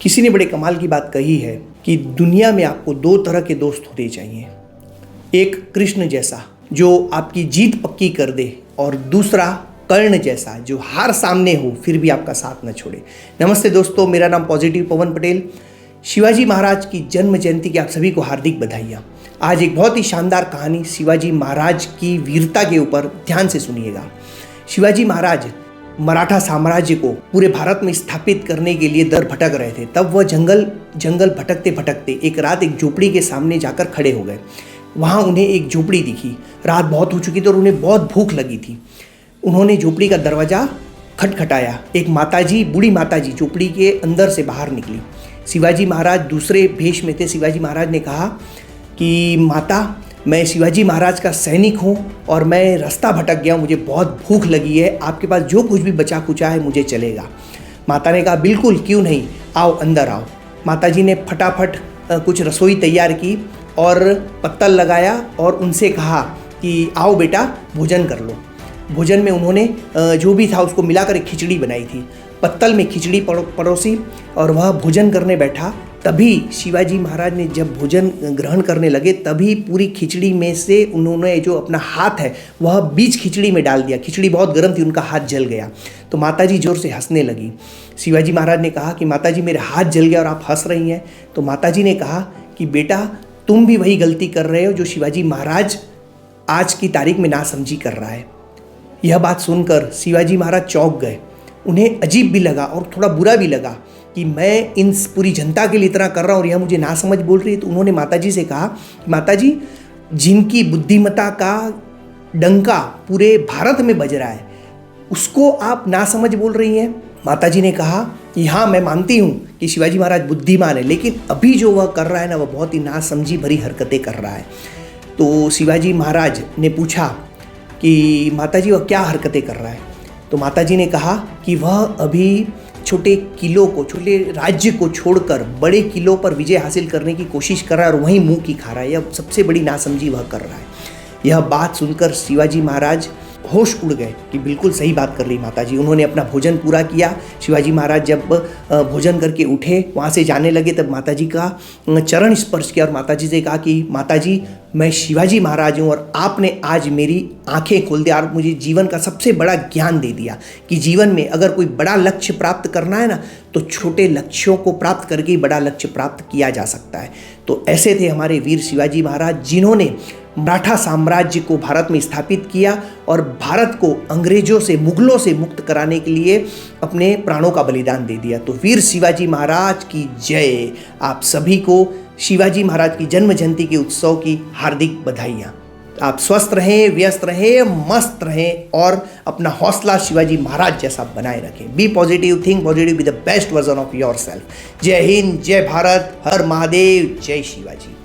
किसी ने बड़े कमाल की बात कही है कि दुनिया में आपको दो तरह के दोस्त होने चाहिए। एक कृष्ण जैसा जो आपकी जीत पक्की कर दे और दूसरा कर्ण जैसा जो हार सामने हो फिर भी आपका साथ न छोड़े। नमस्ते दोस्तों, मेरा नाम पॉजिटिव पवन पटेल। शिवाजी महाराज की जन्म जयंती की आप सभी को हार्दिक बधाइयाँ। आज एक बहुत ही शानदार कहानी शिवाजी महाराज की वीरता के ऊपर ध्यान से सुनिएगा। शिवाजी महाराज मराठा साम्राज्य को पूरे भारत में स्थापित करने के लिए दर भटक रहे थे। तब वह जंगल भटकते भटकते एक रात एक झोपड़ी के सामने जाकर खड़े हो गए। वहाँ उन्हें एक झोपड़ी दिखी। रात बहुत हो चुकी थी और उन्हें बहुत भूख लगी थी। उन्होंने झोपड़ी का दरवाज़ा खटखटाया। एक माताजी, बूढ़ी माताजी झोपड़ी के अंदर से बाहर निकली। शिवाजी महाराज दूसरे भेष में थे। शिवाजी महाराज ने कहा कि माता, मैं शिवाजी महाराज का सैनिक हूँ और मैं रास्ता भटक गया हूँ, मुझे बहुत भूख लगी है, आपके पास जो कुछ भी बचा कुचा है मुझे चलेगा। माता ने कहा बिल्कुल, क्यों नहीं, आओ अंदर आओ। माताजी ने फटाफट कुछ रसोई तैयार की और पत्तल लगाया और उनसे कहा कि आओ बेटा भोजन कर लो। भोजन में उन्होंने जो भी था उसको मिलाकर एक खिचड़ी बनाई थी। पत्तल में खिचड़ी परोसी और वह भोजन करने बैठा। तभी शिवाजी महाराज ने जब भोजन ग्रहण करने लगे तभी पूरी खिचड़ी में से उन्होंने जो अपना हाथ है वह बीच खिचड़ी में डाल दिया। खिचड़ी बहुत गर्म थी, उनका हाथ जल गया। तो माताजी जोर से हंसने लगी। शिवाजी महाराज ने कहा कि माताजी मेरे हाथ जल गया और आप हंस रही हैं। तो माताजी ने कहा कि बेटा तुम भी वही गलती कर रहे हो जो शिवाजी महाराज आज की तारीख में नासमझी कर रहा है। यह बात सुनकर शिवाजी महाराज चौंक गए। उन्हें अजीब भी लगा और थोड़ा बुरा भी लगा कि मैं इन पूरी जनता के लिए इतना कर रहा हूँ और यह मुझे नासमझ बोल रही है। तो उन्होंने माताजी से कहा, माताजी जिनकी बुद्धिमत्ता का डंका पूरे भारत में बज रहा है उसको आप नासमझ बोल रही हैं। माताजी ने कहा कि हाँ, मैं मानती हूँ कि शिवाजी महाराज बुद्धिमान है, लेकिन अभी जो वह कर रहा है ना वह बहुत ही नासमझी भरी हरकतें कर रहा है। तो शिवाजी महाराज ने पूछा कि माताजी वह क्या हरकतें कर रहा है। तो माताजी ने कहा कि वह अभी छोटे किलों को, छोटे राज्य को छोड़कर बड़े किलों पर विजय हासिल करने की कोशिश कर रहा है और वहीं मुंह की खा रहा है। यह सबसे बड़ी नासमझी वह कर रहा है। यह बात सुनकर शिवाजी महाराज होश उड़ गए कि बिल्कुल सही बात कर रही माताजी। उन्होंने अपना भोजन पूरा किया। शिवाजी महाराज जब भोजन करके उठे, वहाँ से जाने लगे, तब माताजी का चरण स्पर्श किया और माताजी से कहा कि माताजी मैं शिवाजी महाराज हूँ और आपने आज मेरी आंखें खोल दिया और मुझे जीवन का सबसे बड़ा ज्ञान दे दिया कि जीवन में अगर कोई बड़ा लक्ष्य प्राप्त करना है ना तो छोटे लक्ष्यों को प्राप्त करके ही बड़ा लक्ष्य प्राप्त किया जा सकता है। तो ऐसे थे हमारे वीर शिवाजी महाराज जिन्होंने मराठा साम्राज्य को भारत में स्थापित किया और भारत को अंग्रेजों से, मुगलों से मुक्त कराने के लिए अपने प्राणों का बलिदान दे दिया। तो वीर शिवाजी महाराज की जय। आप सभी को शिवाजी महाराज की जन्म जयंती के उत्सव की हार्दिक बधाइयाँ। आप स्वस्थ रहें, व्यस्त रहें, मस्त रहें और अपना हौसला शिवाजी महाराज जैसा बनाए रखें। Be positive, think positive, be the best version of yourself. जय हिंद, जय भारत, हर महादेव, जय शिवाजी।